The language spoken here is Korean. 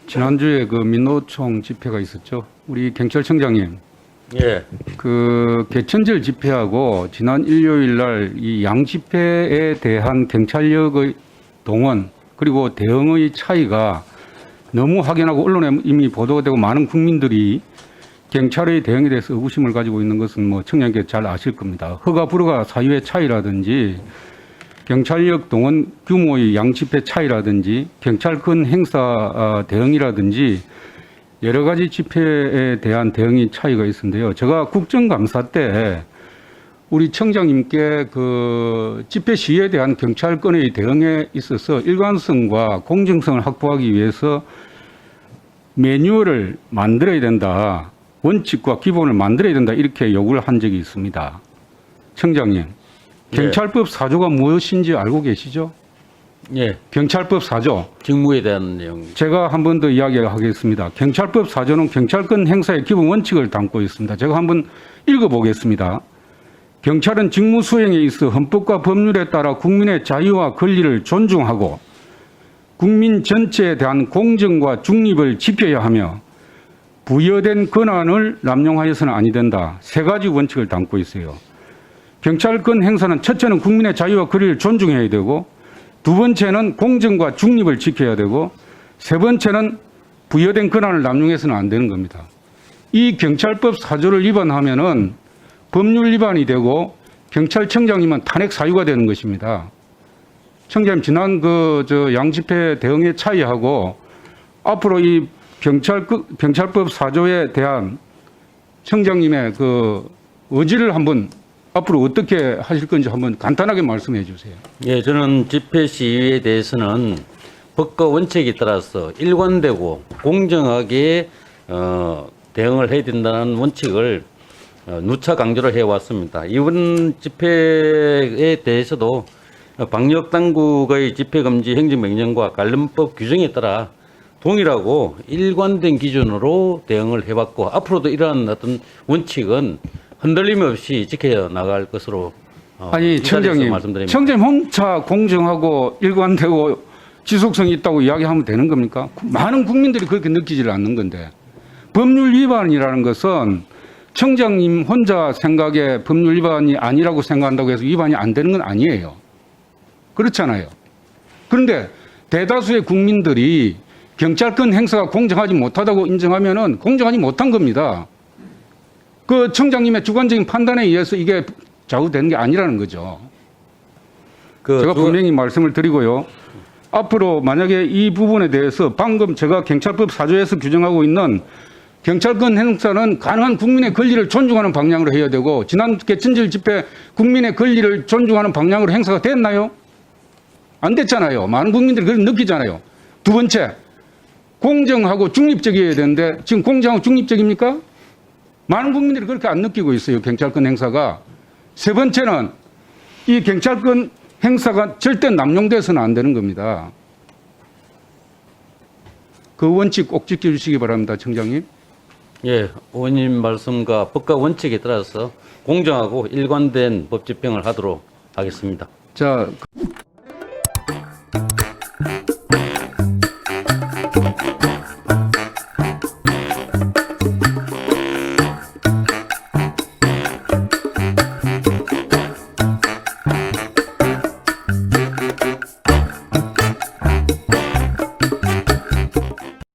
지난주에 그 민노총 집회가 있었죠. 우리 경찰청장님, 예, 그 개천절 집회하고 지난 일요일 날 이 양 집회에 대한 경찰력의 동원 그리고 대응의 차이가 너무 확연하고 언론에 이미 보도가 되고 많은 국민들이 경찰의 대응에 대해서 의구심을 가지고 있는 것은 뭐 청장님께서 잘 아실 겁니다. 허가 불허가 사유의 차이라든지 경찰력 동원 규모의 양 집회 차이라든지 경찰권 행사 대응이라든지 여러 가지 집회에 대한 대응이 차이가 있는데요. 제가 국정감사 때 우리 청장님께 그 집회 시위에 대한 경찰권의 대응에 있어서 일관성과 공정성을 확보하기 위해서 매뉴얼을 만들어야 된다. 원칙과 기본을 만들어야 된다. 이렇게 요구를 한 적이 있습니다. 청장님, 경찰법 4조가 무엇인지 알고 계시죠? 예, 경찰법 4조. 직무에 대한 내용. 제가 한 번 더 이야기하겠습니다. 경찰법 4조는 경찰권 행사의 기본 원칙을 담고 있습니다. 제가 한번 읽어보겠습니다. 경찰은 직무 수행에 있어 헌법과 법률에 따라 국민의 자유와 권리를 존중하고 국민 전체에 대한 공정과 중립을 지켜야 하며 부여된 권한을 남용하여서는 아니 된다. 세 가지 원칙을 담고 있어요. 경찰권 행사는 첫째는 국민의 자유와 권리를 존중해야 되고 두 번째는 공정과 중립을 지켜야 되고 세 번째는 부여된 권한을 남용해서는 안 되는 겁니다. 이 경찰법 4조를 위반하면은 법률 위반이 되고 경찰청장님은 탄핵 사유가 되는 것입니다. 청장님 지난 양집회 대응의 차이하고 앞으로 이 경찰법 4조에 대한 청장님의 그 의지를 한번 앞으로 어떻게 하실 건지 한번 간단하게 말씀해 주세요. 예, 저는 집회 시위에 대해서는 법과 원칙에 따라서 일관되고 공정하게 대응을 해야 된다는 원칙을 누차 강조를 해왔습니다. 이번 집회에 대해서도 방역당국의 집회금지 행정명령과 관련법 규정에 따라 동일하고 일관된 기준으로 대응을 해왔고 앞으로도 이러한 어떤 원칙은 흔들림 없이 지켜 나갈 것으로 아니 청장님, 말씀드립니다. 청장님 혼자 공정하고 일관되고 지속성이 있다고 이야기하면 되는 겁니까? 많은 국민들이 그렇게 느끼지를 않는 건데 법률 위반이라는 것은 청장님 혼자 생각에 법률 위반이 아니라고 생각한다고 해서 위반이 안 되는 건 아니에요. 그렇잖아요. 그런데 대다수의 국민들이 경찰권 행사가 공정하지 못하다고 인정하면은 공정하지 못한 겁니다. 그 청장님의 주관적인 판단에 의해서 이게 좌우되는 게 아니라는 거죠. 제가 분명히 말씀을 드리고요. 앞으로 만약에 이 부분에 대해서 방금 제가 경찰법 4조에서 규정하고 있는 경찰권 행사는 가능한 국민의 권리를 존중하는 방향으로 해야 되고 지난 개천절 집회 국민의 권리를 존중하는 방향으로 행사가 됐나요? 안 됐잖아요. 많은 국민들이 그렇게 느끼잖아요. 두 번째, 공정하고 중립적이어야 되는데 지금 공정하고 중립적입니까? 많은 국민들이 그렇게 안 느끼고 있어요. 경찰권 행사가. 세 번째는 이 경찰권 행사가 절대 남용돼서는 안 되는 겁니다. 그 원칙 꼭 지켜주시기 바랍니다. 청장님. 예, 의원님 말씀과 법과 원칙에 따라서 공정하고 일관된 법 집행을 하도록 하겠습니다. 자.